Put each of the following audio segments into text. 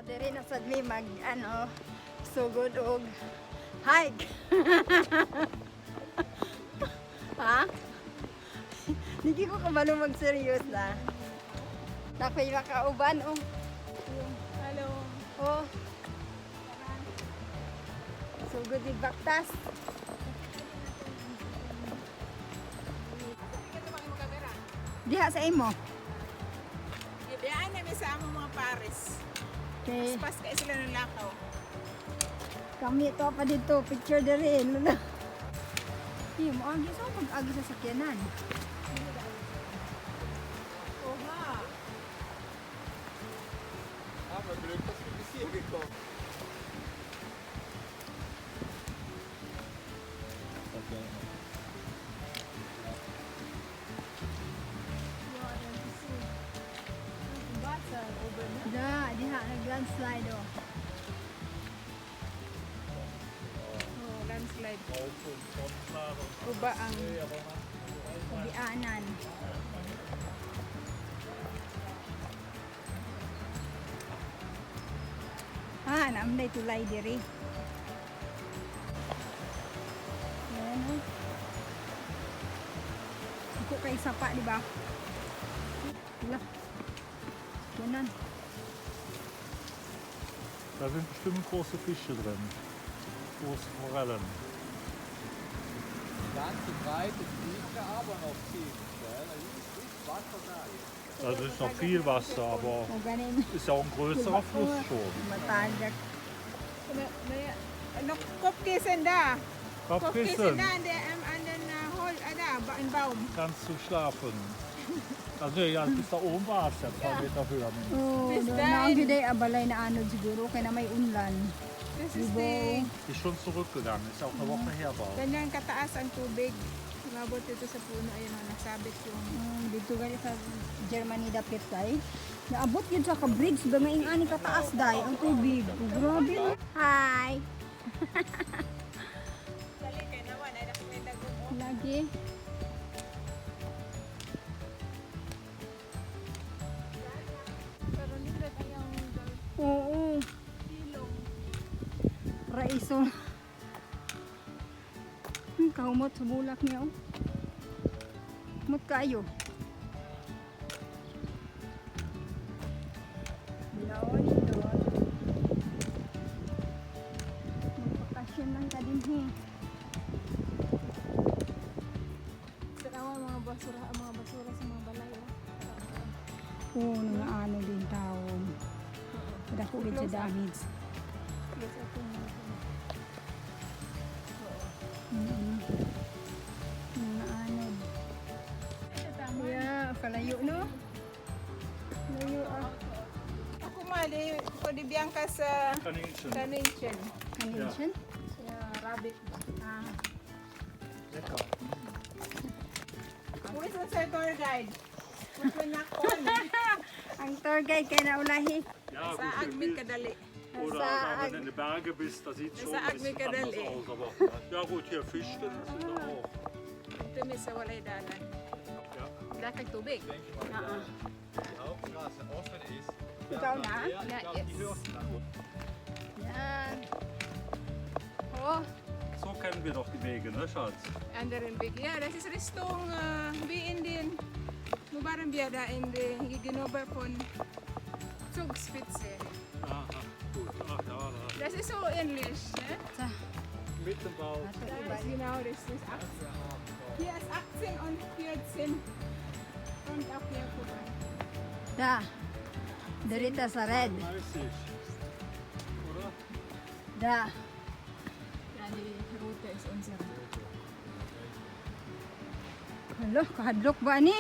Diri na sad mi mag sugod og hike. Ha? Hindi ko kabalo mag-serious na. Nakoy makauban oh. Hello. Oh. Sugod di baktas. Diha sa imo. Ibiyaan namin sa among mga pares. Okay. Pas kayo sila ng lakaw. Kami to pa dito, picture diri. Hindi mo agi sa pag-agi sa sakyanan. Oo nga. Maar druk als je de zee gekomen. Da, diha nag-landslide oh. Oh, landslide. Uba ang Kabianan. Naamday tulay diri. Ayan oh. Ako kay sapa, di ba? Wala. Ganun. Da sind bestimmt große Fische drin. Große Forellen. Ganze breite Fliege, aber noch tief. Da ist Wasser da. Also ist noch viel Wasser, aber O ganin. ist ja auch ein größerer Fluss schon. Matagak. Kopkissen da. Kopkissen Kopfkissen, da an den Hol, da, in Baum. kannst du schlafen. Also nee, ja, bis da oben war es ja, 2 Meter höher mindestens. Oh, Bis naon dahin. gyud ay abalay na anod siguro kay na may unlan. This is Diba? the, Ist schon zurückgegangen, ist auch eine Woche her war. ganyan kataas ang tubig. Umabot ito sa puno, ayun o, nasabit yung... Dito gali sa Germany dapit kay. Naabot yun sa ka-bridge ba may ani kataas day ang tubig. Oh, grabe no. Hi. Dali kay naman, ay may dagong mo. Lagi. Pero nila kayang Oo. silong. Raiso. Kahumot sa bulak niya oh. Mut kayo. Bilawon doon. Magpakasyon lang ka din he. Sa mga basura sa mga balay. Oo, nga ano din taon. Dako gid sa damage. Close up yung mga Mga anod. Yeah, kalayo no? Layo ah. Ako mali, ko di Bianca sa Kaninchen. Kaninchen. Kaninchen? Sa rabbit ba? Ah. Lecker. Who is sa tour guide? Magpanakon. Ang tour guide kay naulahi. Ja, Sa gut, Agmit kadali. Oder Sa wenn du in den Bergen bist, da sieht es schon Sa ein bisschen Agmit anders kadali. aus. Aber ja gut, hier Fische sind da auch. Ito mi sa walay dalan. Ja. Wala kang tubig. Die Hauptstraße offen ist. Ikaw na? Ja, ich Ja, glaube, die yes. hört man. Yan. Oh, So kennen wir doch die Wege, ne Schatz? Ardennen Belgium. Ja, das ist Richtung wie in den wo waren wir da in den gegenüber von Zugspitze. Aha, gut. Ach ja, da. Das ist so ähnlich, ne? Mit dem Bau. Da ist genau, das ist 18. Hier ist 18 und 14 und auch hier vorbei. da. Dirita sa red. 30. Oder? Da. Ja, die Route ist unsere. Hello, kahadlok ba ni?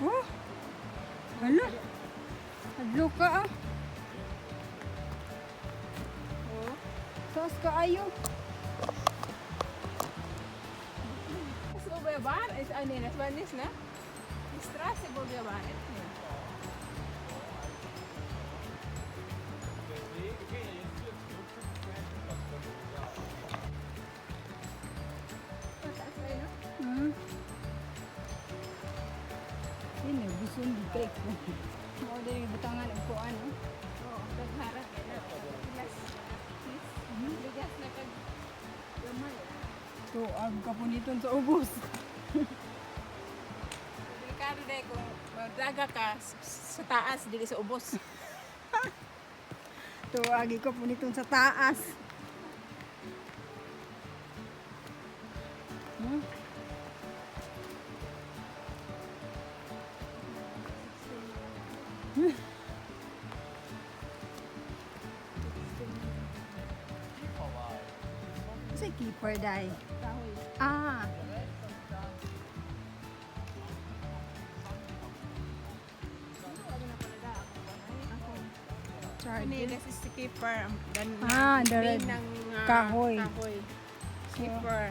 Oh. Hello. Hadlok ka ah. Oh. Tos ka ayo. Das Oberbar ist, nee, das war nicht, ne? Die Straße, wo wir waren. Ini busun di break. Mo diri butangan og kuan. Oo, dagharan kay na. Bigas. Bigas na kag gamay. So, ag kapuniton sa ubos. Delikado day kung magdaga ka sa taas dili sa ubos. So, agi kapuniton sa taas. Hmm? Sa keeper dai. Kahoy. Ah, Ini charger. this is the keeper. Dan The red kahoy. Kahoy. Keeper.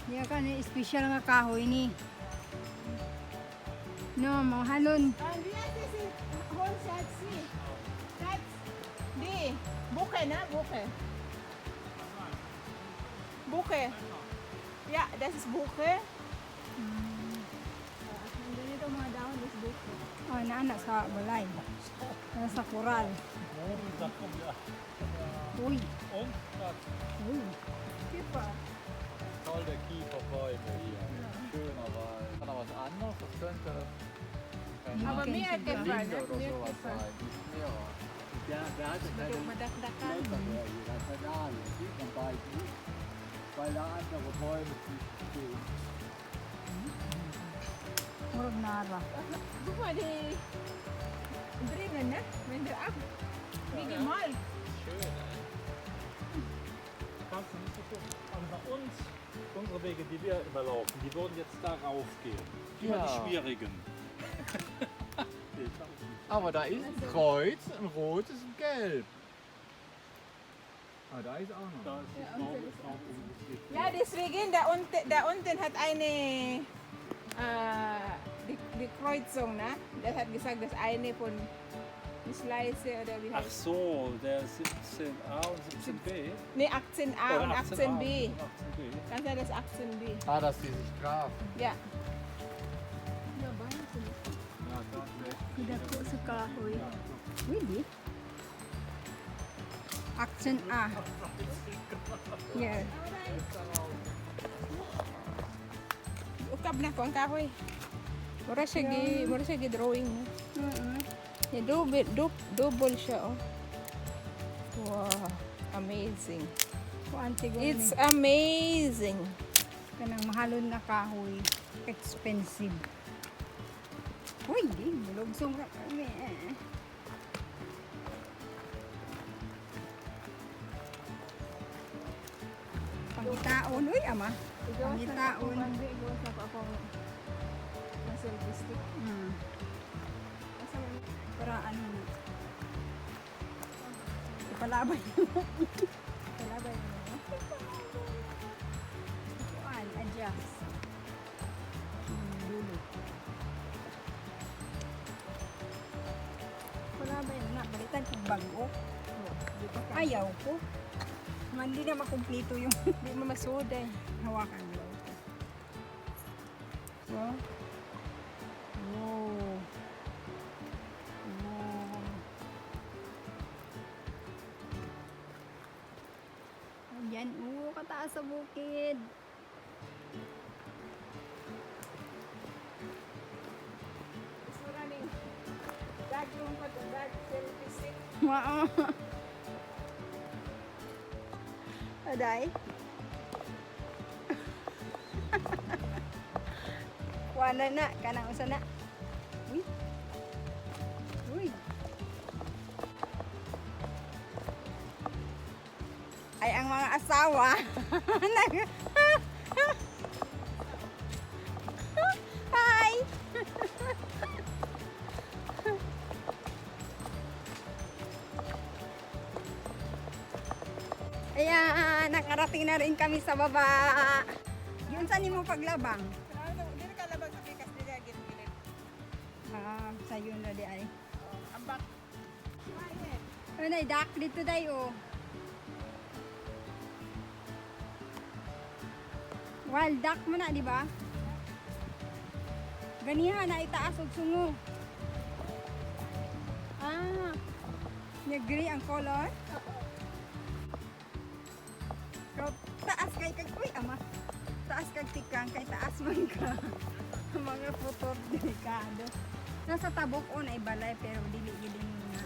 Diya ka ni special nga kahoy ni. No, mahalon. And yes, this is whole set see. That's di. Buke na, buke. Buke. Yeah, this is buke. Ganito mga dahon is buke. Oh, naanak sa balay. Sa kural. Morgen, da kommt ja. Uy. Und das Uy. Keeper. Toll, der Kieferbäume hier. Schöner Wald. Kann da was anderes? Das könnte Aber Okay, mehr so Keeper, Linde ne? oder Mehr sowas Keeper. sein. Nicht mehr. Der hatte keine Madakdakan. Blätter mehr hier. Das ist ja da. Das sieht man bald nicht. Weil da andere Bäume stehen. Murag nara. Guck mal, die drinnen, ne? Wenn der ab. Wie gemalt. kannst du nicht so gucken. Also bei uns, unsere Wege, die wir immer laufen, die würden jetzt da raufgehen. Immer die Ja. schwierigen. Aber da ist ein Kreuz, ein rotes und gelb. Ah, da ist auch noch. Da ist die Frau umgekehrt. Ja, deswegen, da unten hat eine die Kreuzung, ne? Das hat gesagt, das eine von die Schleiße oder wie Ach heißt so, der 17a und 17b. Ne, 18a und 18b. 18b. Ganz ja das 18b. Ah, dass die sich trafen. Ja. Ja, das ist Kudako sa kahoy. Really? Accent A. Yeah. Ukab na ko ang kahoy. Mura siya gi drawing. No? Ya, double siya, oh. Wow, amazing. It's amazing. Kanang mahalon na kahoy. Expensive. Uy, di. Mulugsong ra kami. Pangitaon. Uy, ama. Pangitaon. Igawas na ko akong selfie stick. Para ano na. Ipalabay mo. Ipalabay mo. Kuan, adjust. Dulo. Palabay na. Balitan kong bago. Ayaw ko. Hindi na makumplito yung Hindi mo masud eh. hawakan mo. So, wow. Wow. Ayan, kataas sa bukid. Gusto running. Dag yung pag-dag selfie stick. Wow. Aday. Kuana na, kanang usa na. Uy. Uy. Ay ang mga asawa. Hi. Ayan, nakarating na rin kami sa baba. Yun saan mo paglabang? Hindi ka labag sa pikas nila gilid. Sa yun na di ay. Ambak. Ano na, dak dito dayo. Wild duck mo na, di ba? Ganihan na itaas og sungo. Ah, nya gray ang color. Pero taas kay uy ama. Taas kag tikang kay taas man ka. Mga photo delikado. Nasa tabok on ay balay pero dili gid na.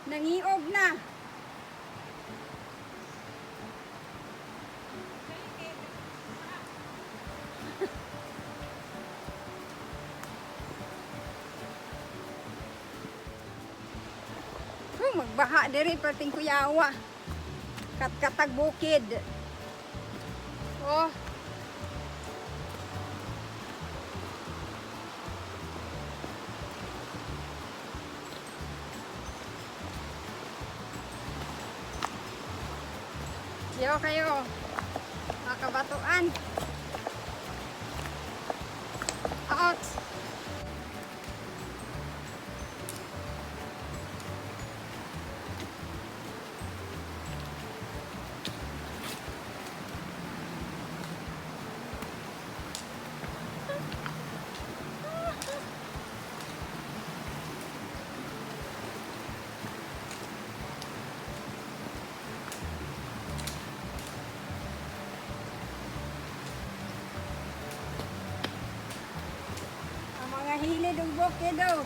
Nangiog na. Magbaha diri pating kuyawa. Katag bukid. Oh. Yo kayo. Makabatuan. Out. Hilid ang bukid daw.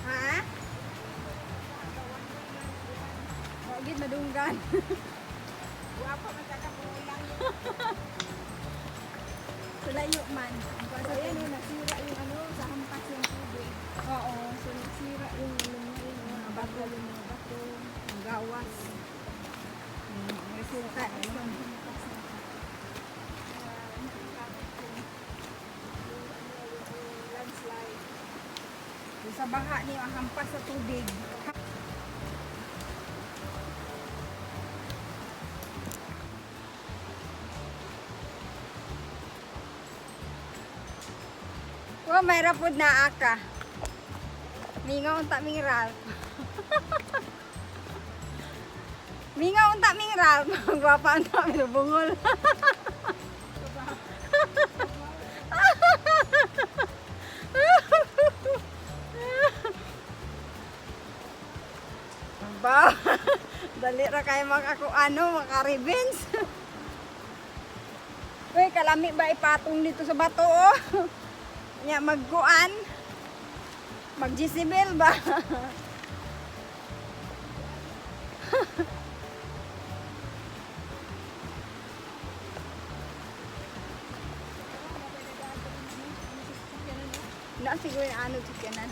Ha? Wagid madunggan. Guwapo man ka kapulang. Sulayo man. So yan yung nasira yung ano, sa hampas yung tubig. Oo. So nasira yung mga bato, ang gawas. Resulta yun. Landslide. Yung sa baha niyo ang hampas sa tubig. Oh, may rapod na aka. Mingaw unta ming Ralph. Mingaw unta ming Ralph. Gwapa unta mi bungol. Ba, dali ra kay maka-revenge. Uy, kalami ba ipatong dito sa bato oh? Nya magkuan. Mag-Jezebel ba? Na siguro ano sa kanan.